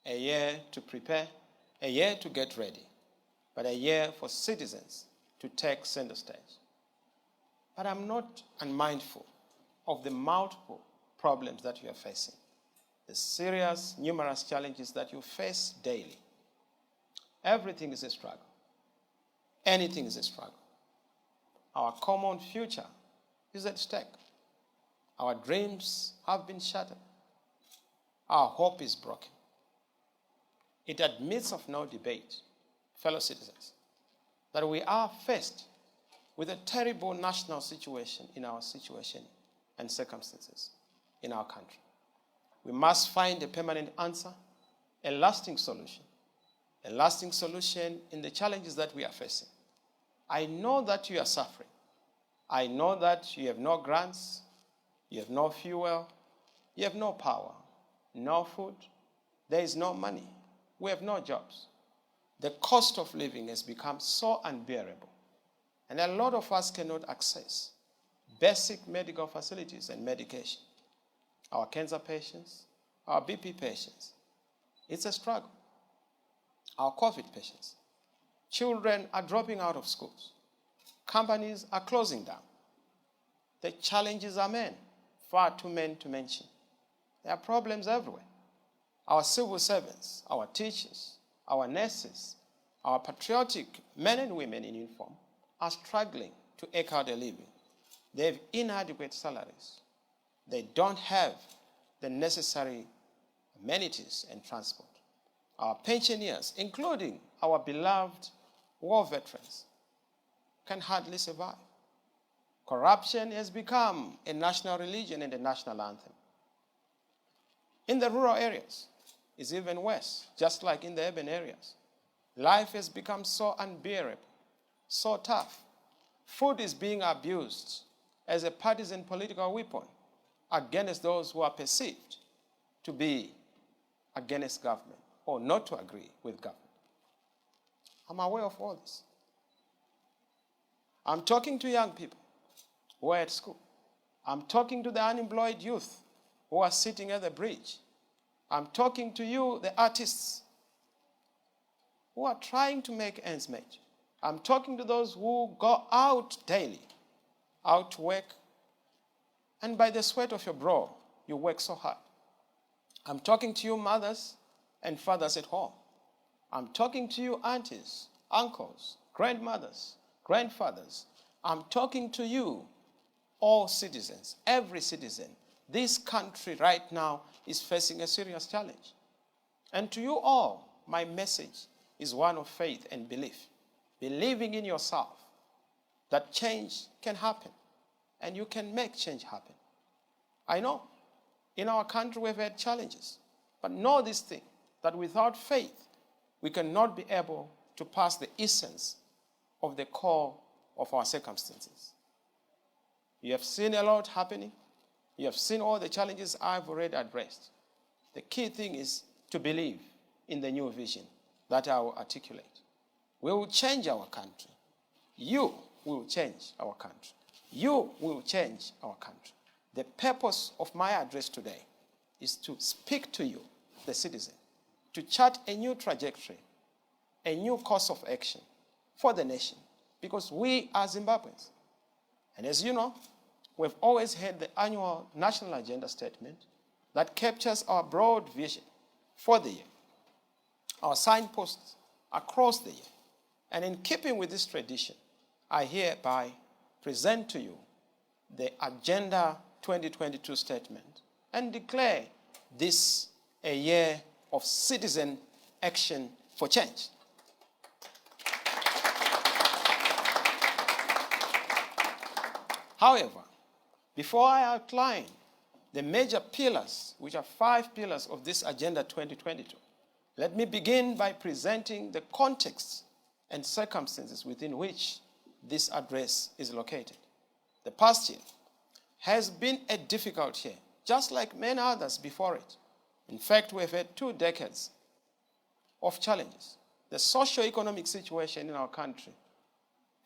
a year to prepare, a year to get ready, but a year for citizens to take center stage. But I'm not unmindful of the multiple problems that you are facing, the serious, numerous challenges that you face daily. Everything is a struggle. Anything is a struggle. Our common future is at stake. Our dreams have been shattered. Our hope is broken. It admits of no debate, fellow citizens, that we are faced with a terrible national situation in our situation and circumstances in our country. We must find a permanent answer, a lasting solution in the challenges that we are facing. I know that you are suffering. I know that you have no grants, you have no fuel, you have no power, no food, there is no money, we have no jobs. The cost of living has become so unbearable, and a lot of us cannot access basic medical facilities and medication. Our cancer patients, our BP patients, it's a struggle. Our COVID patients, children are dropping out of schools. Companies are closing down. The challenges are many, far too many to mention. There are problems everywhere. Our civil servants, our teachers, our nurses, our patriotic men and women in uniform are struggling to eke out a living. They have inadequate salaries. They don't have the necessary amenities and transport. Our pensioners, including our beloved war veterans, can hardly survive. Corruption has become a national religion and a national anthem. In the rural areas, it's even worse, just like in the urban areas. Life has become so unbearable, so tough. Food is being abused as a partisan political weapon against those who are perceived to be against government or not to agree with government. I'm aware of all this. I'm talking to young people who are at school. I'm talking to the unemployed youth who are sitting at the bridge. I'm talking to you, the artists, who are trying to make ends meet. I'm talking to those who go out daily, out to work, and by the sweat of your brow, you work so hard. I'm talking to you, mothers and fathers at home. I'm talking to you, aunties, uncles, grandmothers, grandfathers. I'm talking to you, all citizens, every citizen. This country right now is facing a serious challenge. And to you all, my message is one of faith and belief. Believing in yourself that change can happen and you can make change happen. I know in our country we've had challenges, but know this thing, that without faith, we cannot be able to pass the essence of the core of our circumstances. You have seen a lot happening. You have seen all the challenges I've already addressed. The key thing is to believe in the new vision that I will articulate. We will change our country. You will change our country. You will change our country. The purpose of my address today is to speak to you, the citizen, to chart a new trajectory, a new course of action for the nation, because we are Zimbabweans. And as you know, we've always had the annual National Agenda Statement that captures our broad vision for the year, our signposts across the year. And in keeping with this tradition, I hereby present to you the Agenda 2022 statement and declare this a year of citizen action for change. However, before I outline the major pillars, which are 5 pillars of this Agenda 2022, let me begin by presenting the context and circumstances within which this address is located. The past year has been a difficult year, just like many others before it. In fact, we've had 2 decades of challenges. The socio-economic situation in our country,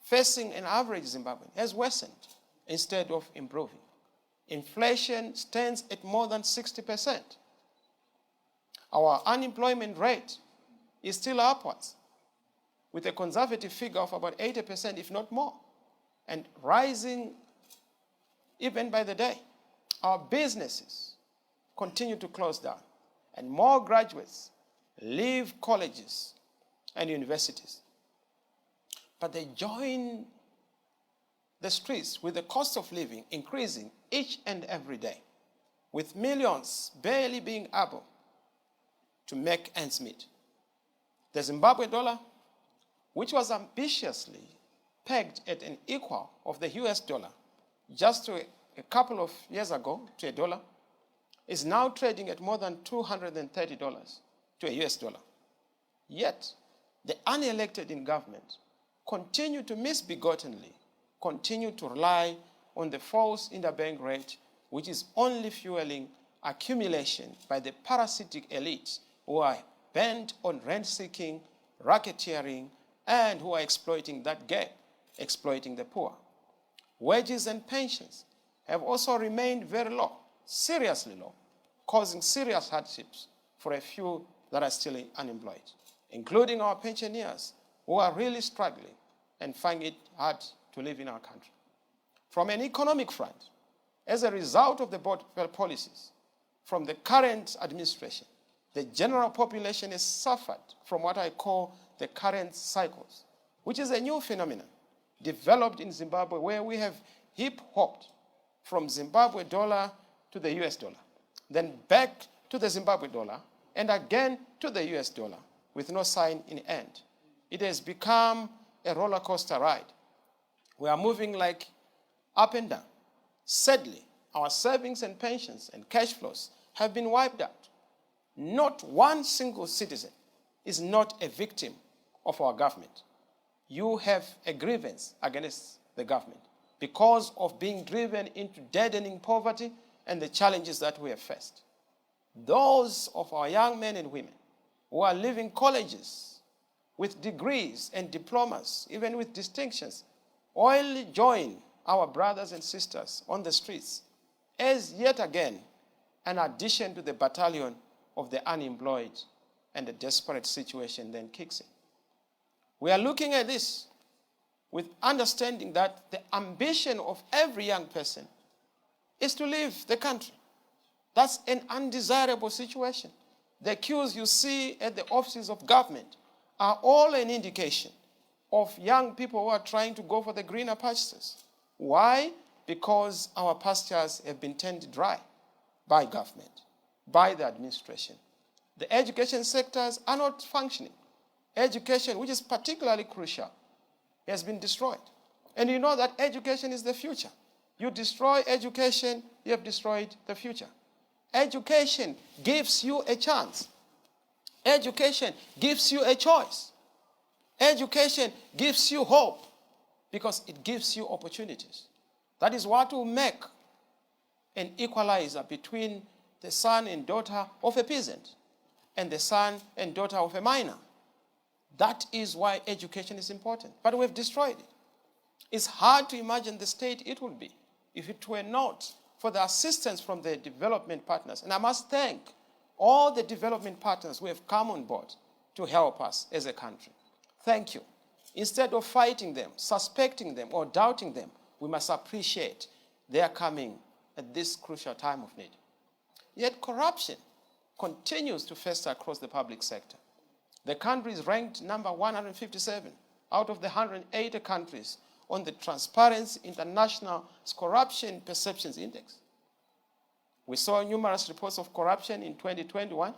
facing an average Zimbabwean, has worsened instead of improving. Inflation stands at more than 60%. Our unemployment rate is still upwards, with a conservative figure of about 80%, if not more, and rising even by the day. Our businesses continue to close down, and more graduates leave colleges and universities. But they join the streets with the cost of living increasing each and every day, with millions barely being able to make ends meet. The Zimbabwe dollar, which was ambitiously pegged at an equal of the US dollar just a couple of years ago to a dollar, is now trading at more than $230 to a US dollar. Yet, the unelected in government continue to misbegottedly continue to rely on the false interbank rate, which is only fueling accumulation by the parasitic elites who are bent on rent-seeking, racketeering, and who are exploiting that gap, exploiting the poor. Wages and pensions have also remained very low, seriously low, causing serious hardships for a few that are still unemployed, including our pensioners who are really struggling and find it hard to live in our country. From an economic front, as a result of the policies from the current administration, the general population has suffered from what I call the current cycles, which is a new phenomenon developed in Zimbabwe, where we have hip-hopped from Zimbabwe dollar to the US dollar, then back to the Zimbabwe dollar, and again to the US dollar, with no sign in end. It has become a roller coaster ride. We are moving like up and down. Sadly, our savings and pensions and cash flows have been wiped out. Not one single citizen is not a victim of our government. You have a grievance against the government because of being driven into deadening poverty and the challenges that we have faced. Those of our young men and women who are leaving colleges with degrees and diplomas, even with distinctions, only join our brothers and sisters on the streets as yet again an addition to the battalion of the unemployed, and the desperate situation then kicks in. We are looking at this with understanding that the ambition of every young person is to leave the country. That's an undesirable situation. The queues you see at the offices of government are all an indication of young people who are trying to go for the greener pastures. Why? Because our pastures have been turned dry by government, by the administration. The education sectors are not functioning. Education, which is particularly crucial, has been destroyed. And you know that education is the future. You destroy education, you have destroyed the future. Education gives you a chance. Education gives you a choice. Education gives you hope because it gives you opportunities. That is what will make an equalizer between the son and daughter of a peasant and the son and daughter of a miner. That is why education is important. But we've destroyed it. It's hard to imagine the state it would be if it were not for the assistance from the development partners. And I must thank all the development partners who have come on board to help us as a country. Thank you. Instead of fighting them, suspecting them, or doubting them, we must appreciate their coming at this crucial time of need. Yet corruption continues to fester across the public sector. The country is ranked number 157 out of the 180 countries on the Transparency International's Corruption Perceptions Index. We saw numerous reports of corruption in 2021.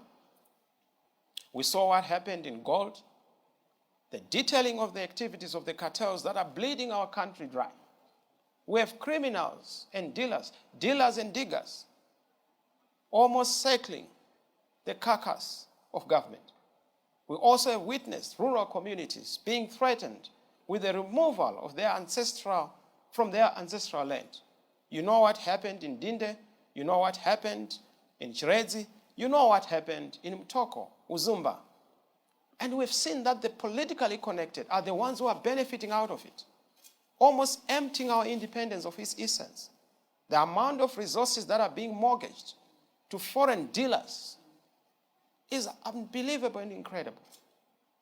We saw what happened in gold, the detailing of the activities of the cartels that are bleeding our country dry. We have criminals and dealers and diggers, almost circling the carcass of government. We also have witnessed rural communities being threatened with the removal of from their ancestral land. You know what happened in Dinde, you know what happened in Chiredzi, you know what happened in Mtoko, Uzumba. And we've seen that the politically connected are the ones who are benefiting out of it, almost emptying our independence of its essence. The amount of resources that are being mortgaged to foreign dealers is unbelievable and incredible,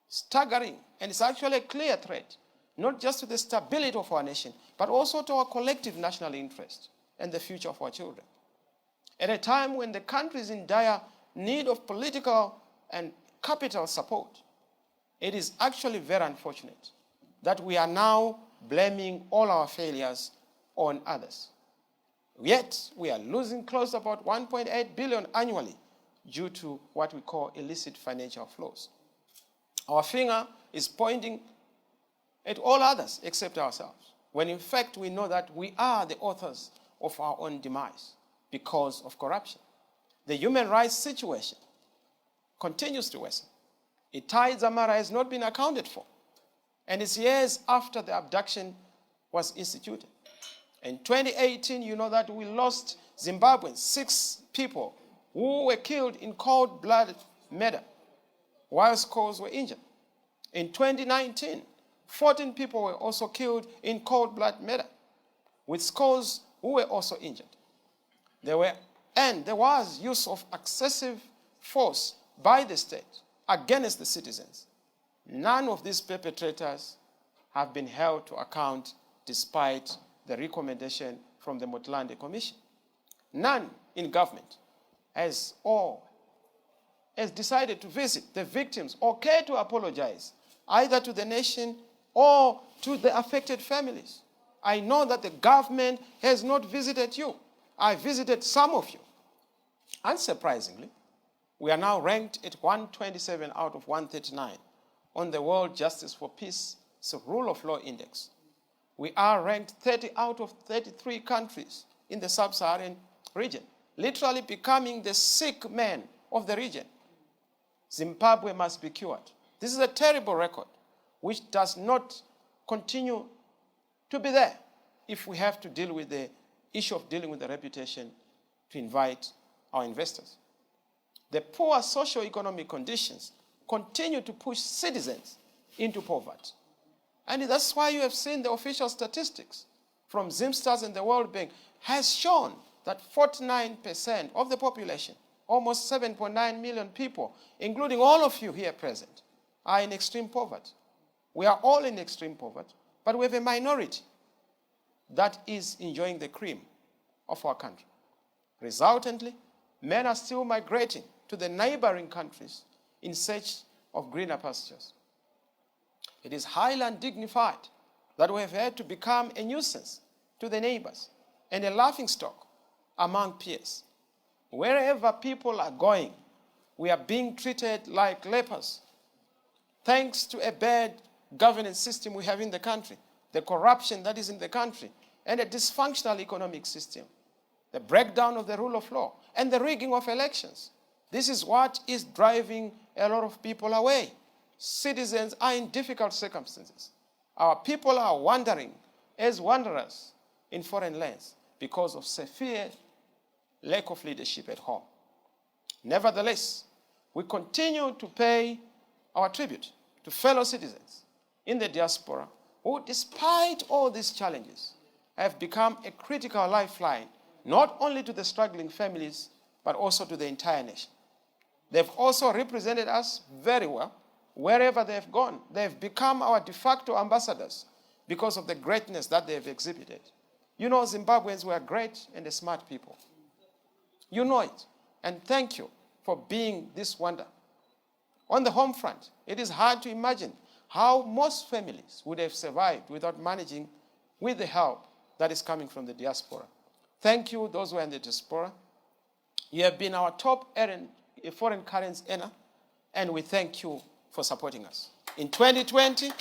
staggering, and it's actually a clear threat, not just to the stability of our nation, but also to our collective national interest and the future of our children. At a time when the country is in dire need of political and capital support, it is actually very unfortunate that we are now blaming all our failures on others. Yet, we are losing close to about 1.8 billion annually due to what we call illicit financial flows. Our finger is pointing at all others except ourselves, when in fact we know that we are the authors of our own demise because of corruption. The human rights situation continues to worsen. Itai Dzamara has not been accounted for, and it's years after the abduction was instituted. In 2018, you know that we lost Zimbabweans, 6 people who were killed in cold-blooded murder, while scores were injured. In 2019, 14 people were also killed in cold-blooded murder, with scores who were also injured. There was use of excessive force by the state against the citizens. None of these perpetrators have been held to account despite the recommendation from the Motlanthe Commission. None in government has decided to visit the victims or care to apologize either to the nation or to the affected families. I know that the government has not visited you. I visited some of you. Unsurprisingly, we are now ranked at 127 out of 139 on the World Justice for Peace Rule of Law Index. We are ranked 30 out of 33 countries in the sub-Saharan region, literally becoming the sick man of the region. Zimbabwe must be cured. This is a terrible record which does not continue to be there if we have to deal with the issue of dealing with the reputation to invite our investors. The poor socio-economic conditions continue to push citizens into poverty. And that's why you have seen the official statistics from Zimstars and the World Bank has shown that 49% of the population, almost 7.9 million people, including all of you here present, are in extreme poverty. We are all in extreme poverty, but we have a minority that is enjoying the cream of our country. Resultantly, men are still migrating to the neighboring countries in search of greener pastures. It is highly undignified that we have had to become a nuisance to the neighbors and a laughingstock among peers. Wherever people are going, we are being treated like lepers. Thanks to a bad governance system we have in the country, the corruption that is in the country, and a dysfunctional economic system, the breakdown of the rule of law, and the rigging of elections. This is what is driving a lot of people away. Citizens are in difficult circumstances. Our people are wandering as wanderers in foreign lands because of severe lack of leadership at home. Nevertheless, we continue to pay our tribute to fellow citizens in the diaspora who, despite all these challenges, have become a critical lifeline, not only to the struggling families, but also to the entire nation. They've also represented us very well wherever they've gone. They've become our de facto ambassadors because of the greatness that they've exhibited. You know, Zimbabweans were great and smart people. You know it. And thank you for being this wonder. On the home front, it is hard to imagine how most families would have survived without managing with the help that is coming from the diaspora. Thank you, those who are in the diaspora. You have been our top foreign currency earner, and we thank you for supporting us. In 2020,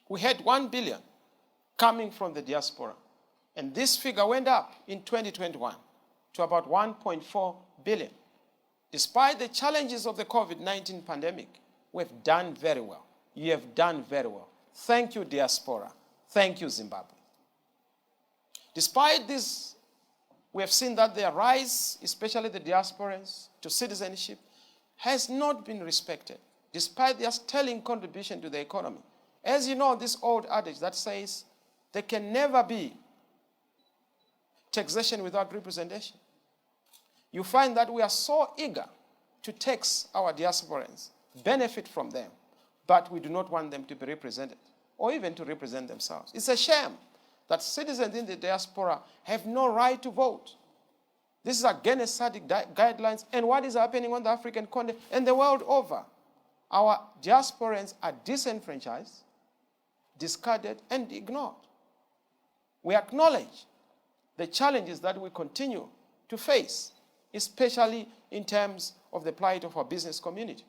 we had 1 billion coming from the diaspora, and this figure went up in 2021 to about 1.4 billion. Despite the challenges of the COVID-19 pandemic, we've done very well. You have done very well. Thank you, diaspora. Thank you, Zimbabwe. Despite this, we have seen that their rise, especially the diasporans, to citizenship, has not been respected, despite their sterling contribution to the economy. As you know, this old adage that says there can never be taxation without representation. you find that we are so eager to tax our diasporans, benefit from them, but we do not want them to be represented or even to represent themselves. It's a shame that citizens in the diaspora have no right to vote. This is against SADC guidelines and what is happening on the African continent and the world over. Our diasporans are disenfranchised, discarded, and ignored. We acknowledge the challenges that we continue to face, especially in terms of the plight of our business community.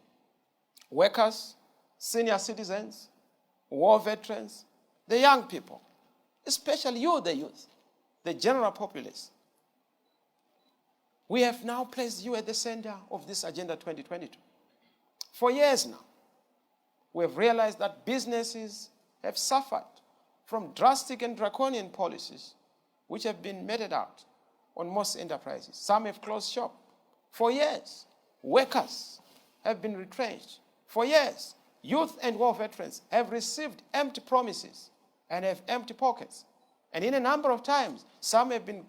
Workers, senior citizens, war veterans, the young people, especially you, the youth, the general populace. We have now placed you at the center of this Agenda 2022. For years now, we have realized that businesses have suffered from drastic and draconian policies which have been meted out on most enterprises. Some have closed shop. For years, workers have been retrenched. For years, youth and war veterans have received empty promises and have empty pockets. And in a number of times, some have been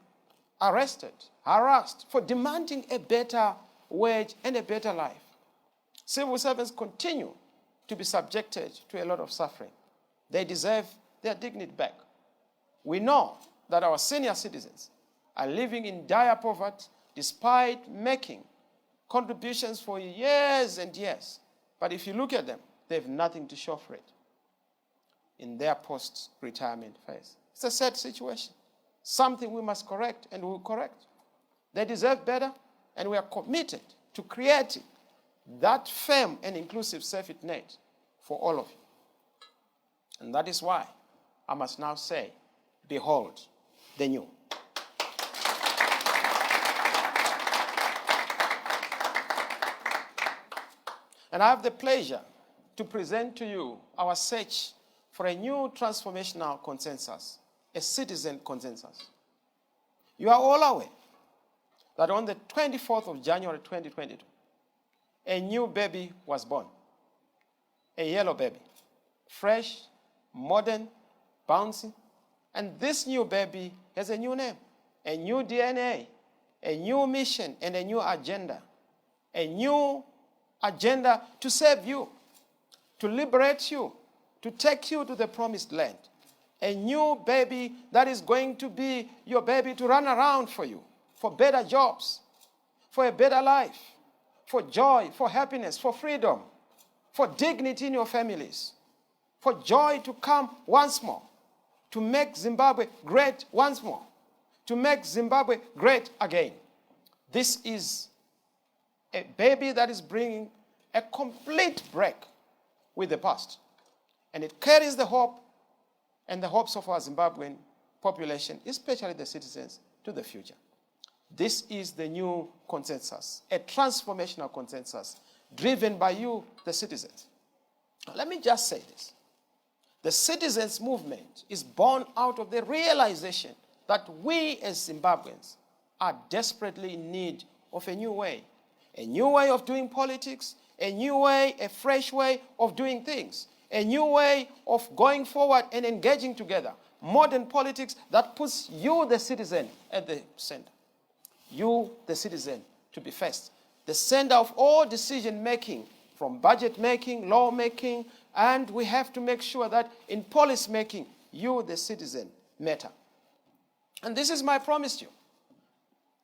arrested, harassed for demanding a better wage and a better life. Civil servants continue to be subjected to a lot of suffering. They deserve their dignity back. We know that our senior citizens are living in dire poverty despite making contributions for years and years. But if you look at them, they have nothing to show for it in their post-retirement phase. It's a sad situation, something we must correct, and we will correct. They deserve better, and we are committed to creating that firm and inclusive safety net for all of you. And that is why I must now say, behold the new. And I have the pleasure to present to you our search for a new transformational consensus, a citizen consensus. You are all aware that on the 24th of January 2022, a new baby was born, a yellow baby, fresh, modern, bouncy, and this new baby has a new name, a new DNA, a new mission, and a new agenda to save you, to liberate you, to take you to the promised land. A new baby that is going to be your baby to run around for you, for better jobs, for a better life, for joy, for happiness, for freedom, for dignity in your families, for joy to come once more, to make Zimbabwe great once more, to make Zimbabwe great again. This is a baby that is bringing a complete break with the past. And it carries the hope and the hopes of our Zimbabwean population, especially the citizens, to the future. This is the new consensus, a transformational consensus driven by you, the citizens. Now, let me just say this. The citizens' movement is born out of the realization that we as Zimbabweans are desperately in need of a new way of doing politics, a new way, a fresh way of doing things, a new way of going forward and engaging together. Modern politics that puts you, the citizen, at the center. You, the citizen, to be first. The center of all decision-making, from budget-making, law-making, and we have to make sure that in policy-making, you, the citizen, matter. And this is my promise to you,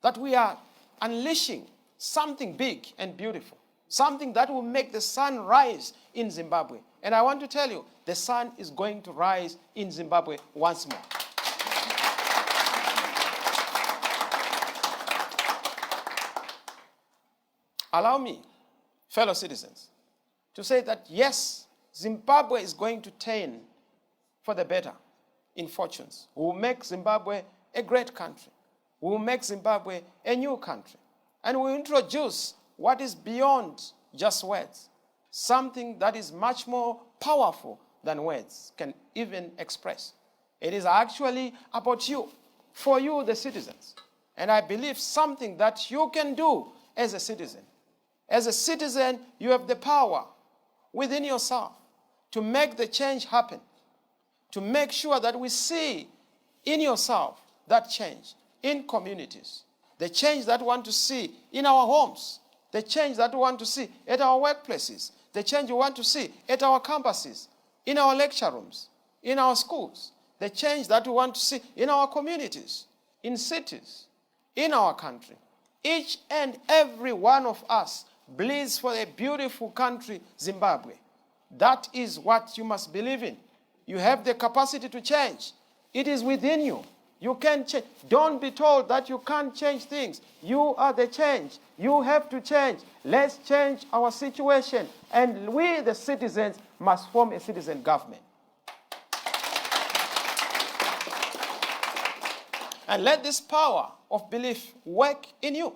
that we are unleashing something big and beautiful, something that will make the sun rise in Zimbabwe. And I want to tell you, the sun is going to rise in Zimbabwe once more. Allow me, fellow citizens, to say that yes, Zimbabwe is going to turn for the better in fortunes. We will make Zimbabwe a great country. We will make Zimbabwe a new country. And we will introduce what is beyond just words, something that is much more powerful than words can even express. It is actually about you, for you, the citizens. And I believe something that you can do as a citizen. As a citizen, you have the power within yourself to make the change happen, to make sure that we see in yourself that change in communities, the change that we want to see in our homes, the change that we want to see at our workplaces, the change we want to see at our campuses, in our lecture rooms, in our schools, the change that we want to see in our communities, in cities, in our country. Each and every one of us bleeds for a beautiful country, Zimbabwe. That is what you must believe in. You have the capacity to change. It is within you. You can change. Don't be told that you can't change things. You are the change. You have to change. Let's change our situation. And we, the citizens, must form a citizen government. And let this power of belief work in you,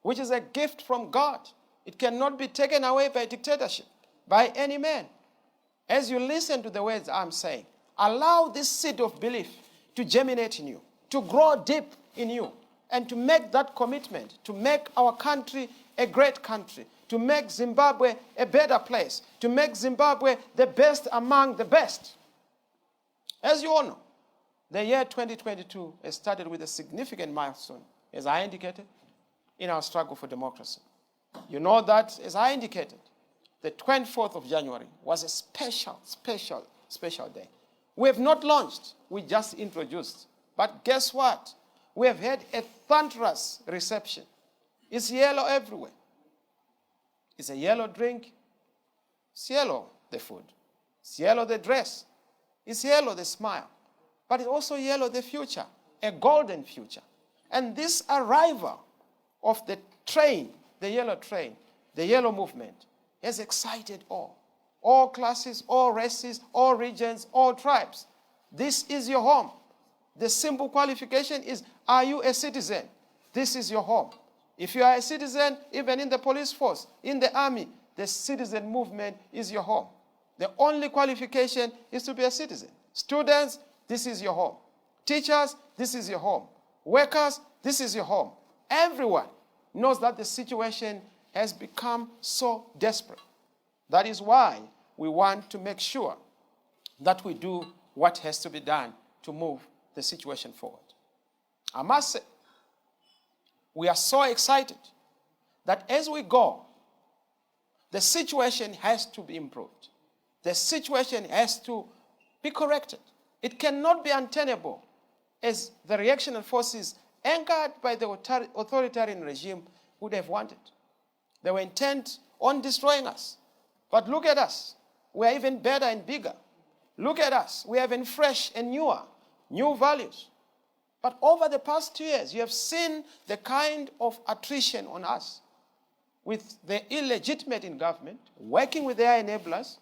which is a gift from God. It cannot be taken away by dictatorship, by any man. As you listen to the words I'm saying, allow this seed of belief to germinate in you, to grow deep in you, and to make that commitment, to make our country a great country, to make Zimbabwe a better place, to make Zimbabwe the best among the best. As you all know, the year 2022 has started with a significant milestone, as I indicated, in our struggle for democracy. You know that, as I indicated, the 24th of January was a special day. We have not launched, we just introduced. But guess what? We have had a thunderous reception. It's yellow everywhere. It's a yellow drink. It's yellow, the food. It's yellow, the dress. It's yellow, the smile. But it's also yellow, the future, a golden future. And this arrival of the train, the yellow movement, has excited all classes, all races, all regions, all tribes. This is your home. The simple qualification is, are you a citizen? This is your home. If you are a citizen, even in the police force, in the army, the citizen movement is your home. The only qualification is to be a citizen. Students, this is your home. Teachers, this is your home. Workers, this is your home. Everyone knows that the situation has become so desperate. That is why we want to make sure that we do what has to be done to move the situation forward. I must say, we are so excited that as we go, the situation has to be improved. The situation has to be corrected. It cannot be untenable as the reactionary forces anchored by the authoritarian regime would have wanted. They were intent on destroying us. But look at us. We are even better and bigger. Look at us. We have even fresh and new values. But over the past 2 years, you have seen the kind of attrition on us with the illegitimate in government, working with their enablers,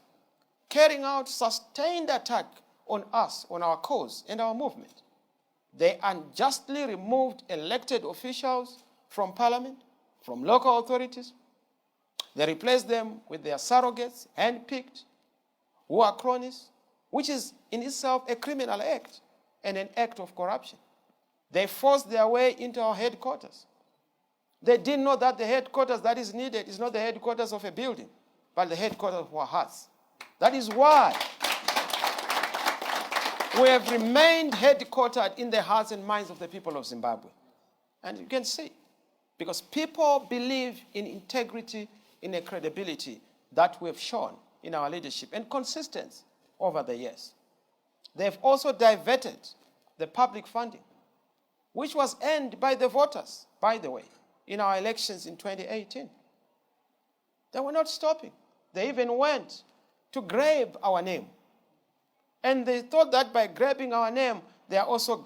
carrying out sustained attack on us, on our cause and our movement. They unjustly removed elected officials from parliament, from local authorities. They replaced them with their surrogates, handpicked, who are cronies, which is in itself a criminal act and an act of corruption. They forced their way into our headquarters. They didn't know that the headquarters that is needed is not the headquarters of a building, but the headquarters of our hearts. That is why we have remained headquartered in the hearts and minds of the people of Zimbabwe. And you can see, because people believe in integrity, in a credibility that we have shown in our leadership and consistency over the years. They have also diverted the public funding, which was earned by the voters, by the way, in our elections in 2018. They were not stopping. They even went to grab our name. And they thought that by grabbing our name, they are also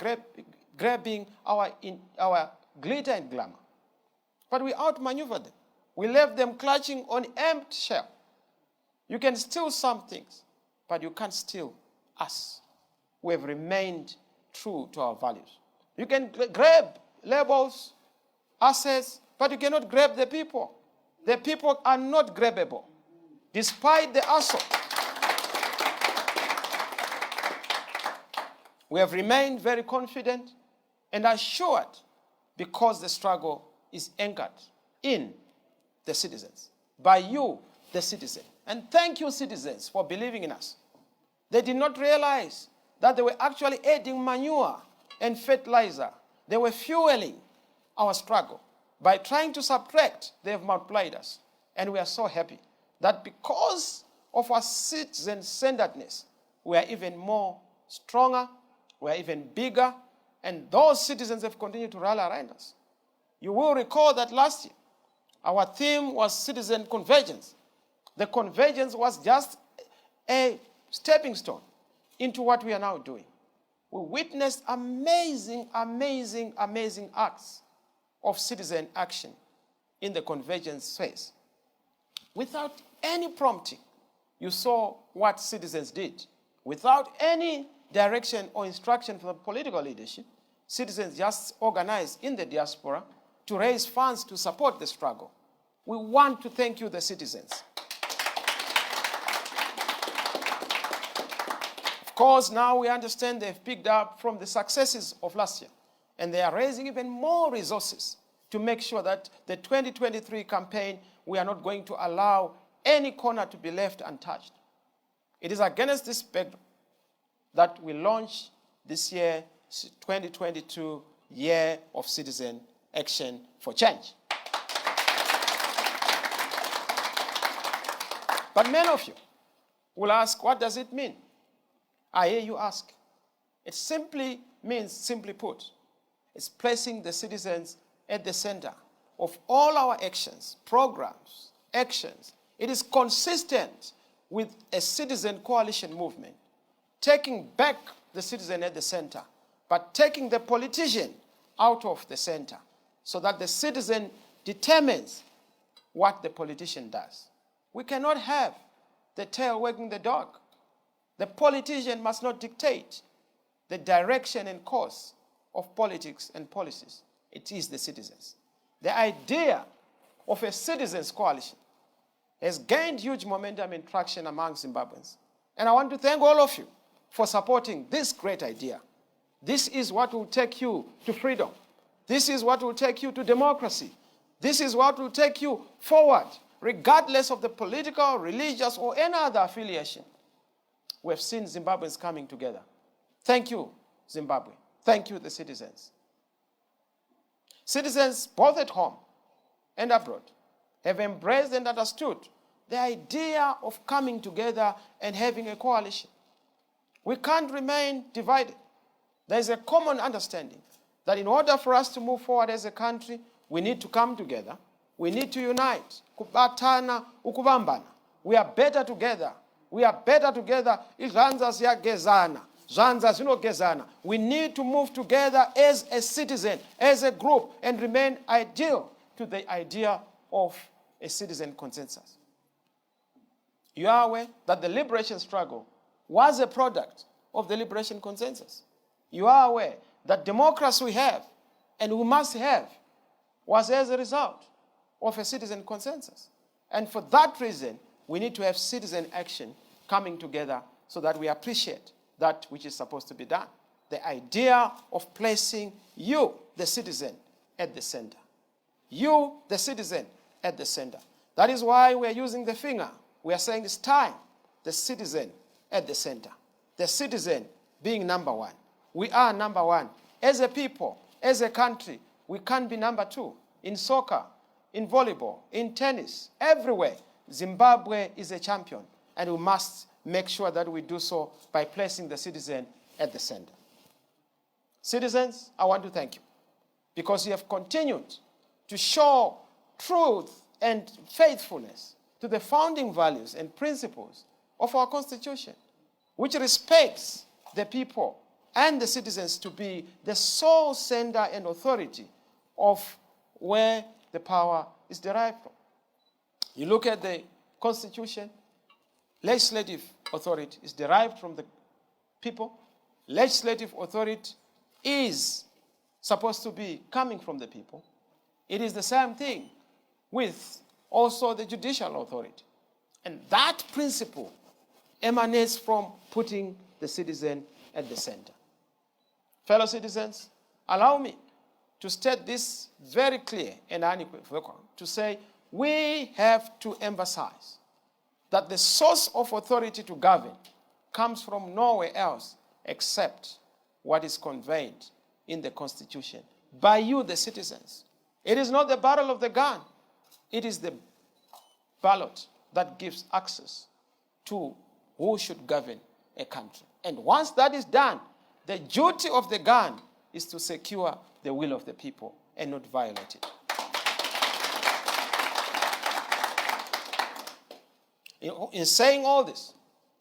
grabbing our glitter and glamour. But we outmaneuvered them. We left them clutching on empty shell. You can steal some things, but you can't steal us. We have remained true to our values. You can grab labels, assets, but you cannot grab the people. The people are not grabbable, despite the assault. We have remained very confident and assured because the struggle is anchored in the citizens, by you, the citizen. And thank you, citizens, for believing in us. They did not realize that they were actually adding manure and fertilizer. They were fueling our struggle. By trying to subtract, they have multiplied us. And we are so happy that because of our citizen-centeredness, we are even more stronger, we are even bigger, and those citizens have continued to rally around us. You will recall that last year, our theme was citizen convergence. The convergence was just a stepping stone into what we are now doing. We witnessed amazing, amazing, amazing acts of citizen action in the convergence phase. Without any prompting, you saw what citizens did. Without any direction or instruction from the political leadership, citizens just organized in the diaspora to raise funds to support the struggle. We want to thank you, the citizens. Of course, now we understand they've picked up from the successes of last year, and they are raising even more resources to make sure that the 2023 campaign, we are not going to allow any corner to be left untouched. It is against this backdrop that we launch this year, 2022 Year of Citizen Action for Change. But many of you will ask, what does it mean? I hear you ask. It simply means, simply put, it's placing the citizens at the center of all our actions, programs, actions. It is consistent with a citizen coalition movement, taking back the citizen at the center, but taking the politician out of the center so that the citizen determines what the politician does. We cannot have the tail wagging the dog. The politician must not dictate the direction and course of politics and policies. It is the citizens. The idea of a citizens' coalition has gained huge momentum and traction among Zimbabweans. And I want to thank all of you for supporting this great idea. This is what will take you to freedom. This is what will take you to democracy. This is what will take you forward, regardless of the political, religious, or any other affiliation. We have seen Zimbabweans coming together. Thank you, Zimbabwe. Thank you, the citizens. Citizens, both at home and abroad, have embraced and understood the idea of coming together and having a coalition. We can't remain divided. There is a common understanding that in order for us to move forward as a country, we need to come together. We need to unite. Kubatana, ukubambana. We are better together. We are better together. We need to move together as a citizen, as a group, and remain ideal to the idea of a citizen consensus. You are aware that the liberation struggle was a product of the liberation consensus. You are aware that democracy we have, and we must have, was as a result of a citizen consensus. And for that reason, we need to have citizen action coming together so that we appreciate that which is supposed to be done. The idea of placing you, the citizen, at the center. You, the citizen, at the center. That is why we are using the finger. We are saying it's time, the citizen at the center. The citizen being number one. We are number one. As a people, as a country, we can't be number two. In soccer, in volleyball, in tennis, everywhere, Zimbabwe is a champion. And we must make sure that we do so by placing the citizen at the center. Citizens, I want to thank you because you have continued to show truth and faithfulness to the founding values and principles of our Constitution, which respects the people and the citizens to be the sole center and authority of where the power is derived from. You look at the Constitution, legislative authority is derived from the people. Legislative authority is supposed to be coming from the people. It is the same thing with also the judicial authority. And that principle emanates from putting the citizen at the center. Fellow citizens, allow me to state this very clear and unequivocal, to say we have to emphasize that the source of authority to govern comes from nowhere else except what is conveyed in the Constitution by you, the citizens. It is not the battle of the gun. It is the ballot that gives access to who should govern a country. And once that is done, the duty of the gun is to secure the will of the people and not violate it. In saying all this,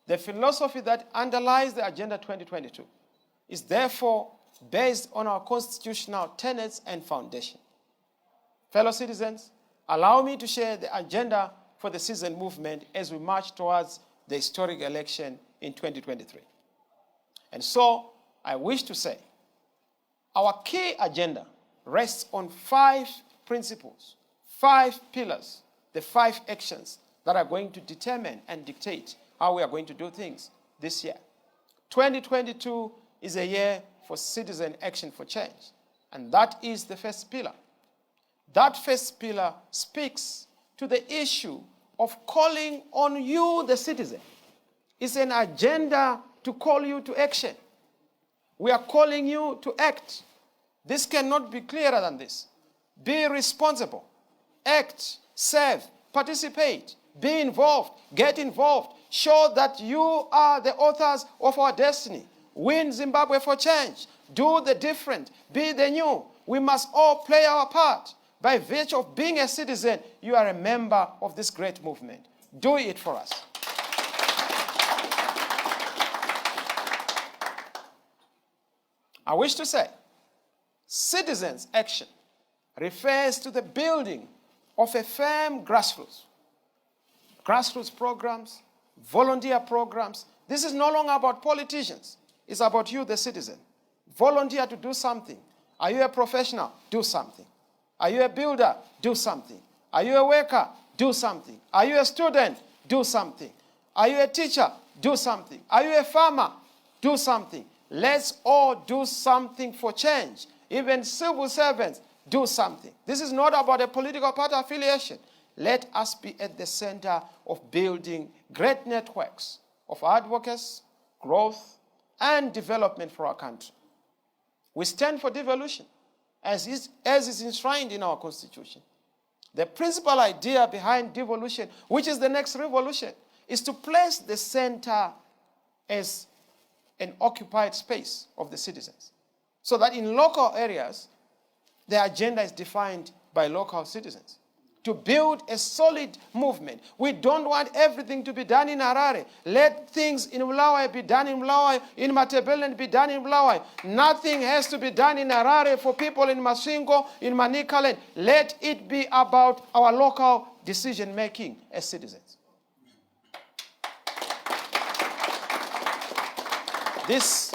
the philosophy that underlies the Agenda 2022 is therefore based on our constitutional tenets and foundation. Fellow citizens, allow me to share the agenda for the citizen movement as we march towards the historic election in 2023. And so, I wish to say, our key agenda rests on 5 principles, 5 pillars, the 5 actions that are going to determine and dictate how we are going to do things this year. 2022 is a year for citizen action for change, and that is the first pillar. That first pillar speaks to the issue of calling on you, the citizen. It's an agenda to call you to action. We are calling you to act. This cannot be clearer than this. Be responsible. Act, serve, participate, be involved, get involved. Show that you are the authors of our destiny. Win Zimbabwe for change. Do the different. Be the new. We must all play our part. By virtue of being a citizen, you are a member of this great movement. Do it for us. I wish to say, citizens' action refers to the building of a firm grassroots. Grassroots programs, volunteer programs. This is no longer about politicians. It's about you, the citizen. Volunteer to do something. Are you a professional? Do something. Are you a builder? Do something. Are you a worker? Do something. Are you a student? Do something. Are you a teacher? Do something. Are you a farmer? Do something. Let's all do something for change. Even civil servants, do something. This is not about a political party affiliation. Let us be at the center of building great networks of advocates, growth, and development for our country. We stand for devolution, as is enshrined in our Constitution. The principal idea behind devolution, which is the next revolution, is to place the center as an occupied space of the citizens, so that in local areas, the agenda is defined by local citizens. To build a solid movement. We don't want everything to be done in Harare. Let things in Mulawi be done in Mulawi, in Matabeleland be done in Mulawi. Nothing has to be done in Harare for people in Masingo, in Manicaland. Let it be about our local decision-making as citizens. This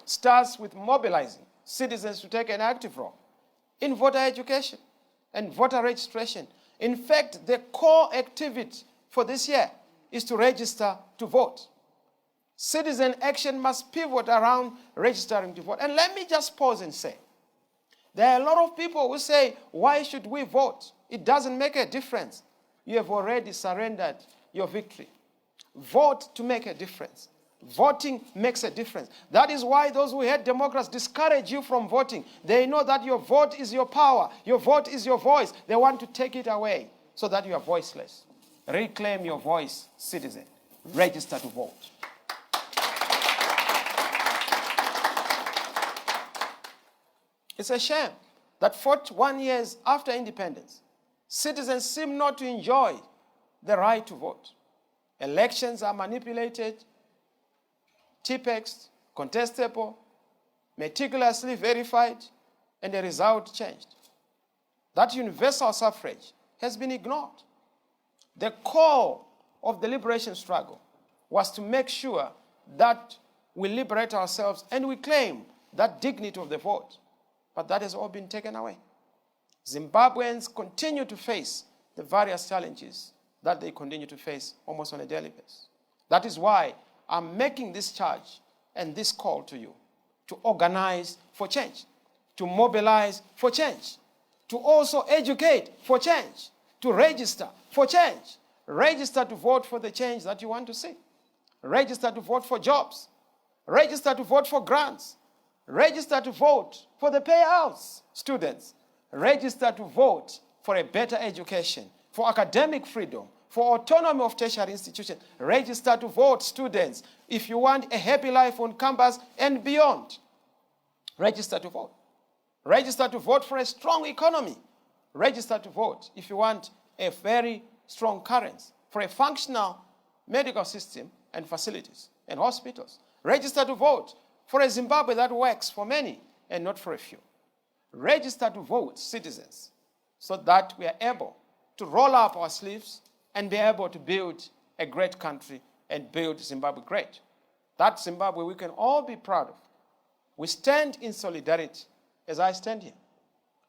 starts with mobilizing citizens to take an active role in voter education and voter registration. In fact, the core activity for this year is to register to vote. Citizen action must pivot around registering to vote. And let me just pause and say, there are a lot of people who say, why should we vote? It doesn't make a difference. You have already surrendered your victory. Vote to make a difference. Voting makes a difference. That is why those who hate democracy discourage you from voting. They know that your vote is your power. Your vote is your voice. They want to take it away so that you are voiceless. Reclaim your voice, citizen. Register to vote. It's a shame that 41 years after independence, citizens seem not to enjoy the right to vote. Elections are manipulated, T-Pexed, contestable, meticulously verified, and the result changed. That universal suffrage has been ignored. The core of the liberation struggle was to make sure that we liberate ourselves and we claim that dignity of the vote. But that has all been taken away. Zimbabweans continue to face the various challenges that they continue to face almost on a daily basis. That is why I'm making this charge and this call to you to organize for change, to mobilize for change, to also educate for change, to register for change. Register to vote for the change that you want to see. Register to vote for jobs. Register to vote for grants. Register to vote for the payouts, students. register to vote for a better education, for academic freedom, for autonomy of tertiary institutions. Register to vote, students, if you want a happy life on campus and beyond. Register to vote. Register to vote for a strong economy. Register to vote if you want a very strong currency, for a functional medical system and facilities and hospitals. Register to vote for a Zimbabwe that works for many and not for a few. Register to vote, citizens, so that we are able to roll up our sleeves and be able to build a great country and build Zimbabwe great. That Zimbabwe we can all be proud of. We stand in solidarity, as I stand here,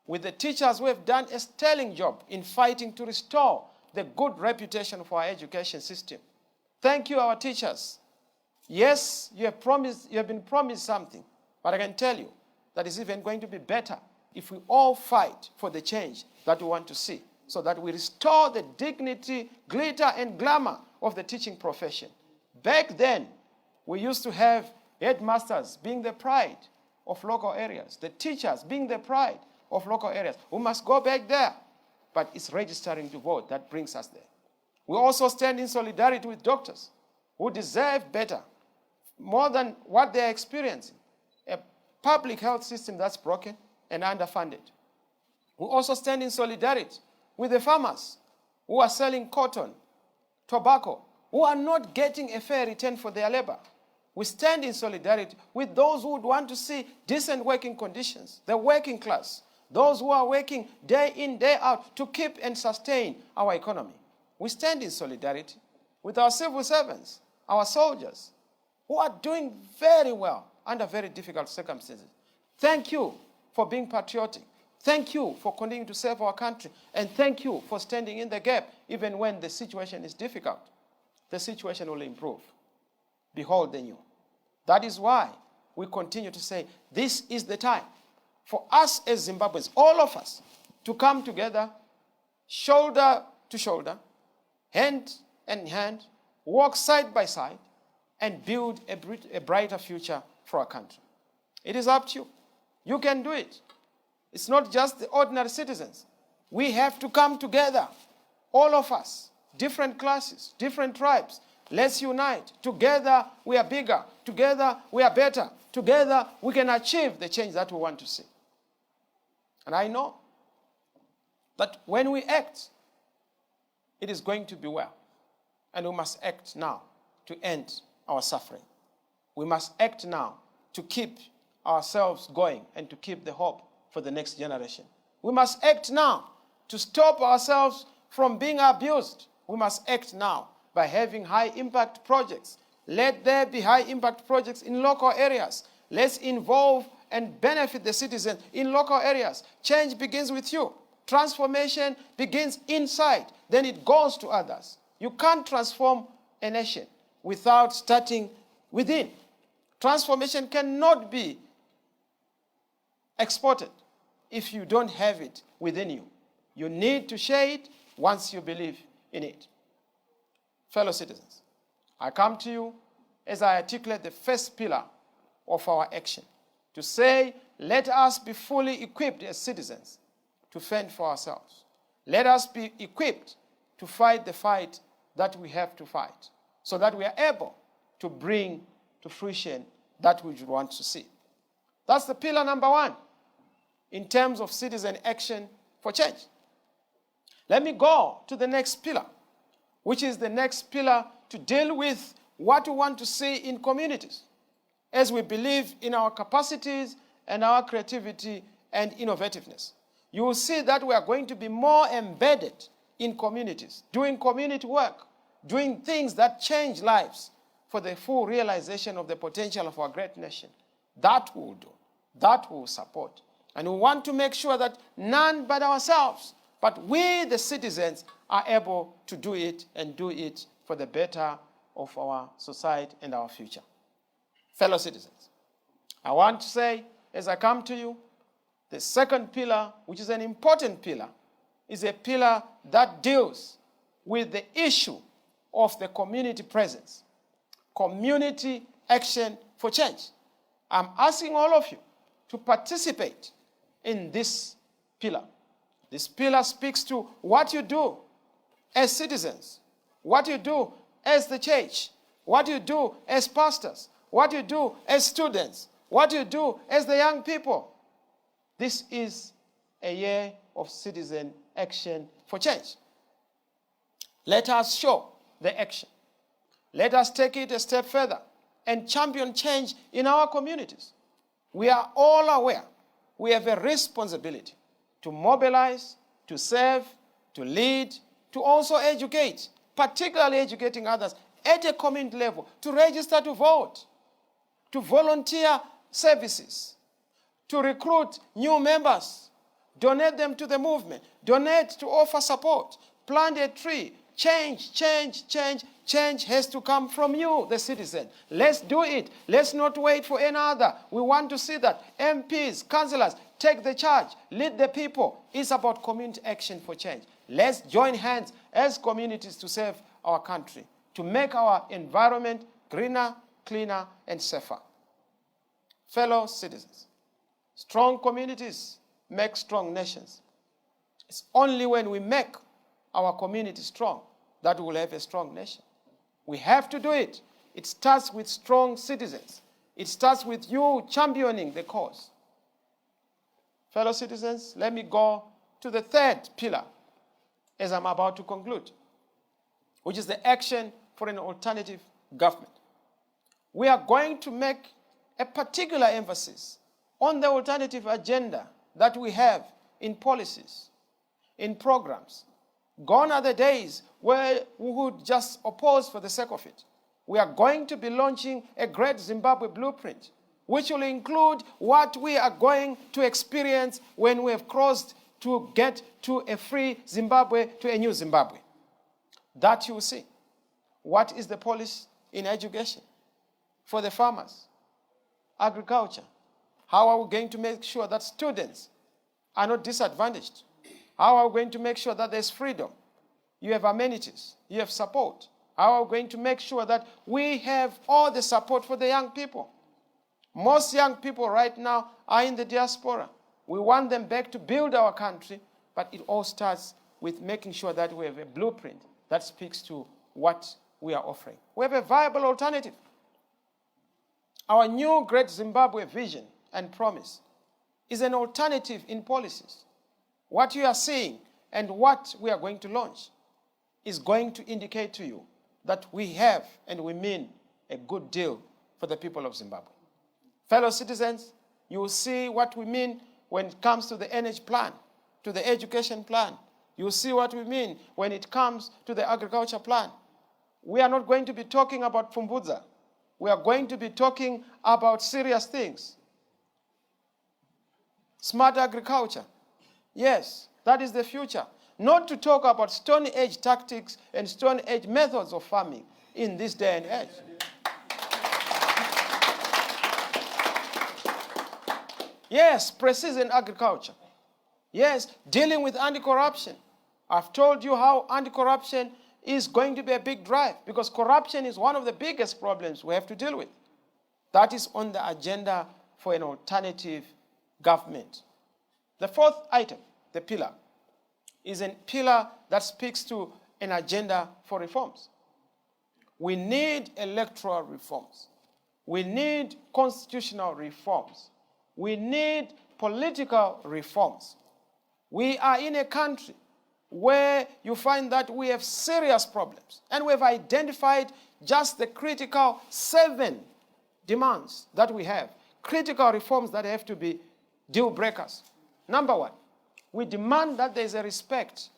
with the teachers who have done a sterling job in fighting to restore the good reputation of our education system. Thank you, our teachers. Yes, you have been promised something, but I can tell you that it's even going to be better if we all fight for the change that we want to see, so that we restore the dignity, glitter, and glamour of the teaching profession. Back then, we used to have headmasters being the pride of local areas, the teachers being the pride of local areas. We must go back there, but it's registering to vote that brings us there. We also stand in solidarity with doctors who deserve better, more than what they're experiencing. A public health system that's broken and underfunded. We also stand in solidarity with the farmers who are selling cotton, tobacco, who are not getting a fair return for their labor. We stand in solidarity with those who would want to see decent working conditions, the working class, those who are working day in, day out to keep and sustain our economy. We stand in solidarity with our civil servants, our soldiers, who are doing very well under very difficult circumstances. Thank you for being patriotic. Thank you for continuing to serve our country. And thank you for standing in the gap even when the situation is difficult. The situation will improve. Behold the new. That is why we continue to say this is the time for us as Zimbabweans, all of us, to come together, shoulder to shoulder, hand in hand, walk side by side, and build a brighter future for our country. It is up to you. You can do it. It's not just the ordinary citizens. We have to come together, all of us, different classes, different tribes. Let's unite. Together we are bigger. Together we are better. Together we can achieve the change that we want to see. And I know that when we act, it is going to be well. And we must act now to end our suffering. We must act now to keep ourselves going and to keep the hope for the next generation. We must act now to stop ourselves from being abused. We must act now by having high-impact projects. Let there be high-impact projects in local areas. Let's involve and benefit the citizens in local areas. Change begins with you. Transformation begins inside. Then it goes to others. You can't transform a nation without starting within. Transformation cannot be exported if you don't have it within you. You need to share it once you believe in it. Fellow citizens, I come to you as I articulate the first pillar of our action, to say, let us be fully equipped as citizens to fend for ourselves. Let us be equipped to fight the fight that we have to fight, so that we are able to bring to fruition that we want to see. That's the pillar number one in terms of citizen action for change. Let me go to the next pillar, which is the next pillar to deal with what we want to see in communities, as we believe in our capacities and our creativity and innovativeness. You will see that we are going to be more embedded in communities, doing community work, doing things that change lives for the full realization of the potential of our great nation. That we will do. That we will support. And we want to make sure that none but ourselves, but we, the citizens, are able to do it and do it for the better of our society and our future. Fellow citizens, I want to say, as I come to you, the second pillar, which is an important pillar, is a pillar that deals with the issue of the community presence, community action for change. I'm asking all of you to participate in this pillar. This pillar speaks to what you do as citizens, what you do as the church, what you do as pastors, what you do as students, what you do as the young people. This is a year of citizen action for change. Let us show the action. Let us take it a step further and champion change in our communities. We are all aware we have a responsibility to mobilize, to serve, to lead, to also educate, particularly educating others at a community level, to register to vote, to volunteer services, to recruit new members, donate them to the movement, donate to offer support, plant a tree. Change, change, change. Change has to come from you, the citizen. Let's do it. Let's not wait for another. We want to see that MPs, councillors, take the charge, lead the people. It's about community action for change. Let's join hands as communities to serve our country, to make our environment greener, cleaner, and safer. Fellow citizens, strong communities make strong nations. It's only when we make our community strong that we will have a strong nation. We have to do it. It starts with strong citizens. It starts with you championing the cause. Fellow citizens, let me go to the third pillar as I'm about to conclude, which is the action for an alternative government. We are going to make a particular emphasis on the alternative agenda that we have in policies, in programs. Gone are the days where we would just oppose for the sake of it. We are going to be launching a great Zimbabwe blueprint, which will include what we are going to experience when we have crossed to get to a free Zimbabwe, to a new Zimbabwe. That you will see. What is the policy in education for the farmers? Agriculture. How are we going to make sure that students are not disadvantaged? How are we going to make sure that there's freedom? You have amenities. You have support. How are we going to make sure that we have all the support for the young people? Most young people right now are in the diaspora. We want them back to build our country, but it all starts with making sure that we have a blueprint that speaks to what we are offering. We have a viable alternative. Our new Great Zimbabwe vision and promise is an alternative in policies. What you are seeing and what we are going to launch is going to indicate to you that we have and we mean a good deal for the people of Zimbabwe. Fellow citizens, you will see what we mean when it comes to the energy plan, to the education plan. You will see what we mean when it comes to the agriculture plan. We are not going to be talking about Pfumbudza. We are going to be talking about serious things. Smart agriculture. Yes, that is the future. Not to talk about Stone Age tactics and Stone Age methods of farming in this day and age. Yes, precision agriculture. Yes, dealing with anti-corruption. I've told you how anti-corruption is going to be a big drive because corruption is one of the biggest problems we have to deal with. That is on the agenda for an alternative government. The fourth item, the pillar, is a pillar that speaks to an agenda for reforms. We need electoral reforms. We need constitutional reforms. We need political reforms. We are in a country where you find that we have serious problems, and we have identified just the critical 7 demands that we have, critical reforms that have to be deal breakers. Number 1, we demand that there is a respect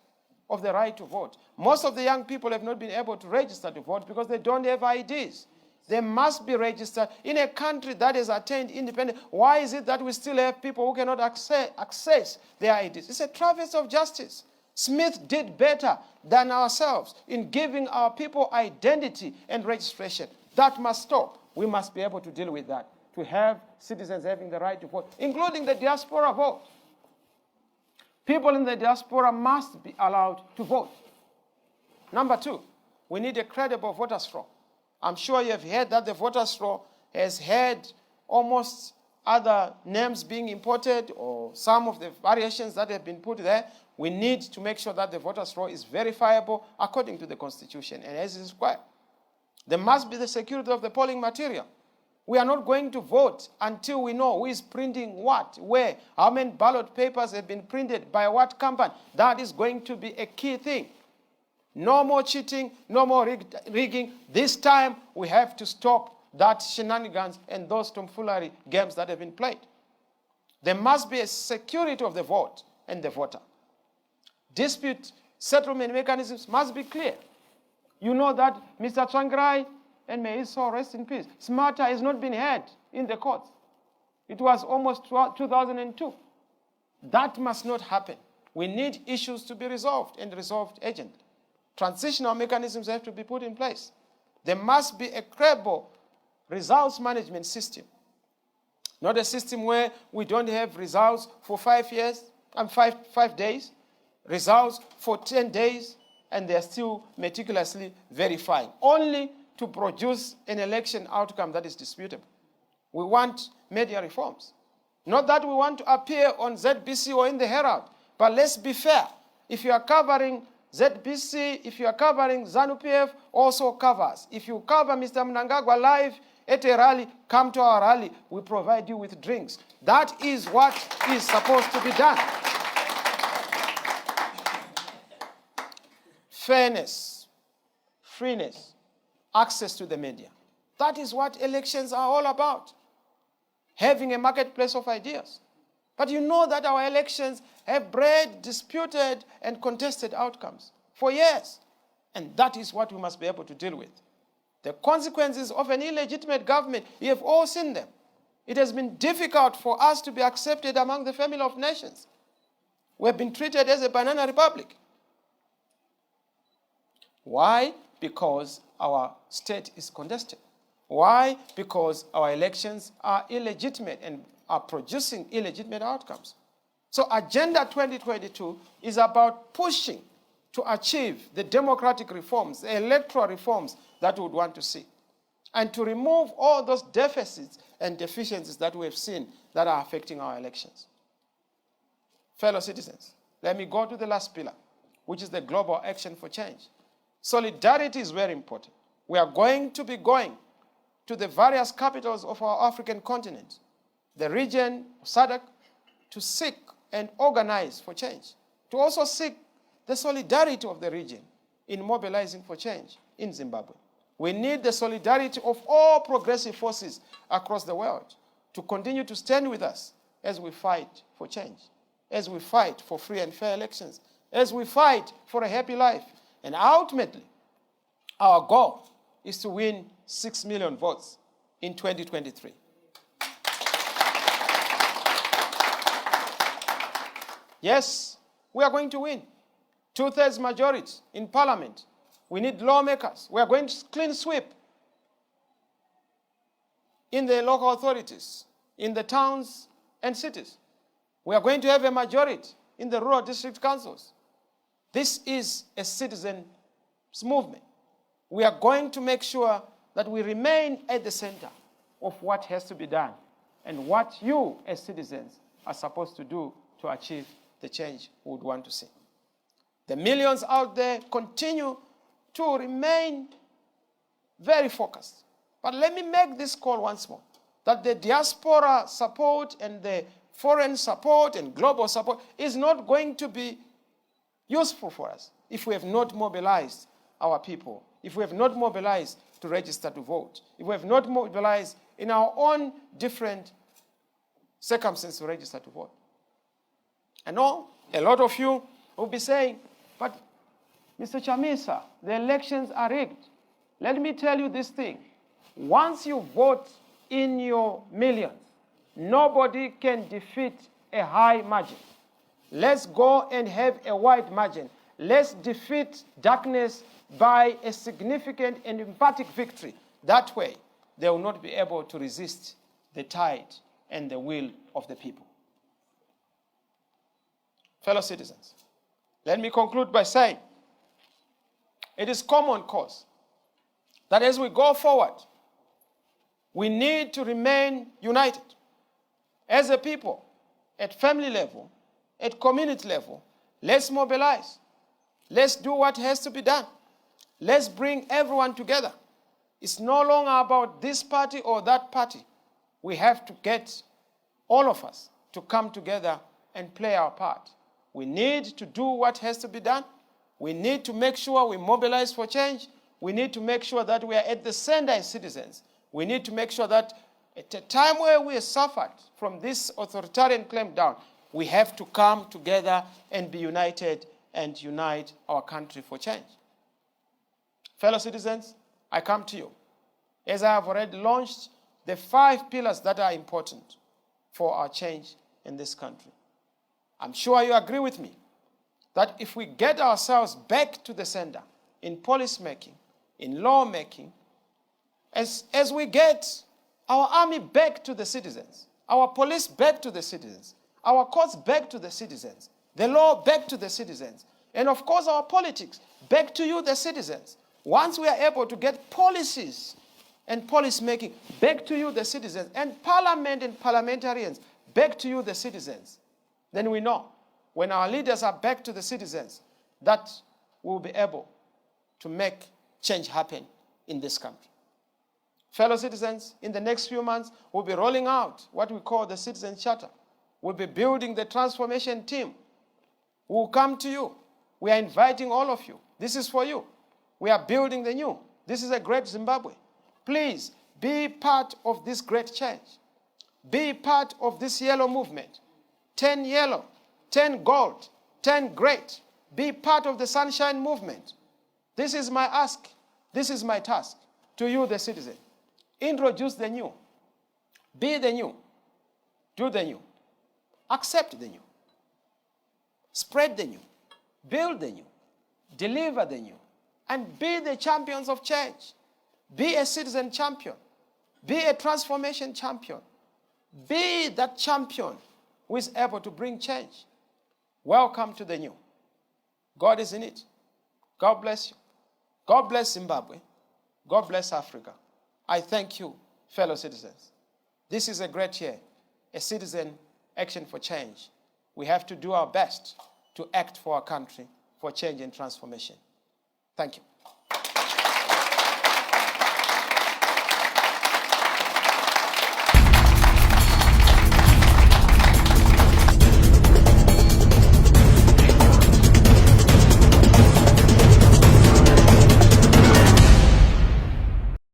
of the right to vote. Most of the young people have not been able to register to vote because they don't have IDs. They must be registered in a country that has attained independence. Why is it that we still have people who cannot access their IDs? It's a travesty of justice. Smith did better than ourselves in giving our people identity and registration. That must stop. We must be able to deal with that, to have citizens having the right to vote, including the diaspora vote. People in the diaspora must be allowed to vote. Number 2, we need a credible voters' roll. I'm sure you have heard that the voters' roll has had almost other names being imported or some of the variations that have been put there, we need to make sure that the voters' roll is verifiable according to the Constitution and as is required. There must be the security of the polling material. We are not going to vote until we know who is printing what, where, how many ballot papers have been printed, by what company. That is going to be a key thing. No more cheating, no more rigging. This time we have to stop that shenanigans and those tomfoolery games that have been played. There must be a security of the vote and the voter. Dispute settlement mechanisms must be clear. You know that Mr. Tsvangirai, and may his soul rest in peace, his matter has not been heard in the courts. It was almost 2002. That must not happen. We need issues to be resolved and resolved urgently. Transitional mechanisms have to be put in place. There must be a credible results management system. Not a system where we don't have results for 5 years and 5 days, results for 10 days, and they're still meticulously verifying, only to produce an election outcome that is disputable. We want media reforms. Not that we want to appear on ZBC or in the Herald, but let's be fair. If you are covering ZBC, if you are covering ZANU-PF, also cover us. If you cover Mr. Mnangagwa live at a rally, come to our rally. We provide you with drinks. That is what is supposed to be done. Fairness, freeness, access to the media. That is what elections are all about. Having a marketplace of ideas. But you know that our elections have bred disputed and contested outcomes for years. And that is what we must be able to deal with. The consequences of an illegitimate government, you have all seen them. It has been difficult for us to be accepted among the family of nations. We have been treated as a banana republic. Why? Because our state is contested. Why? Because our elections are illegitimate and are producing illegitimate outcomes. So Agenda 2022 is about pushing to achieve the democratic reforms, the electoral reforms that we would want to see, and to remove all those deficits and deficiencies that we have seen that are affecting our elections. Fellow citizens, let me go to the last pillar, which is the global action for change. Solidarity is very important. We are going to be going to the various capitals of our African continent, the region of SADC, to seek and organize for change, to also seek the solidarity of the region in mobilizing for change in Zimbabwe. We need the solidarity of all progressive forces across the world to continue to stand with us as we fight for change, as we fight for free and fair elections, as we fight for a happy life. And ultimately, our goal is to win 6 million votes in 2023. Yes, we are going to win. 2/3 majority in parliament. We need lawmakers. We are going to clean sweep in the local authorities, in the towns and cities. We are going to have a majority in the rural district councils. This is a citizens' movement. We are going to make sure that we remain at the center of what has to be done and what you as citizens are supposed to do to achieve the change we would want to see. The millions out there continue to remain very focused. But let me make this call once more, that the diaspora support and the foreign support and global support is not going to be useful for us if we have not mobilized our people, if we have not mobilized to register to vote, if we have not mobilized in our own different circumstances to register to vote. I know a lot of you will be saying, but Mr. Chamisa, the elections are rigged. Let me tell you this thing. Once you vote in your millions, nobody can defeat a high margin. Let's go and have a wide margin. Let's defeat darkness by a significant and emphatic victory. That way, they will not be able to resist the tide and the will of the people. Fellow citizens, let me conclude by saying, it is common cause that as we go forward, we need to remain united. As a people, at family level, at community level, let's mobilize. Let's do what has to be done. Let's bring everyone together. It's no longer about this party or that party. We have to get all of us to come together and play our part. We need to do what has to be done. We need to make sure we mobilize for change. We need to make sure that we are at the center as citizens. We need to make sure that at a time where we have suffered from this authoritarian clampdown, we have to come together and be united and unite our country for change. Fellow citizens, I come to you, as I have already launched the 5 pillars that are important for our change in this country. I'm sure you agree with me that if we get ourselves back to the center in policy making, in law making, as we get our army back to the citizens, our police back to the citizens, our courts back to the citizens, the law back to the citizens, and of course our politics back to you, the citizens. Once we are able to get policies and policy making back to you, the citizens, and parliament and parliamentarians back to you, the citizens, then we know when our leaders are back to the citizens that we'll be able to make change happen in this country. Fellow citizens, in the next few months, we'll be rolling out what we call the Citizen Charter. We'll be building the transformation team. We'll come to you. We are inviting all of you. This is for you. We are building the new. This is a great Zimbabwe. Please be part of this great change. Be part of this yellow movement. 10 yellow, 10 gold, 10 great. Be part of the sunshine movement. This is my ask. This is my task to you, the citizen. Introduce the new. Be the new. Do the new. Accept the new. Spread the new. Build the new. Deliver the new. And be the champions of change. Be a citizen champion. Be a transformation champion. Be that champion who is able to bring change. Welcome to the new. God is in it. God bless you. God bless Zimbabwe. God bless Africa. I thank you, fellow citizens. This is a great year, a citizen action for change. We have to do our best to act for our country, for change and transformation. Thank you.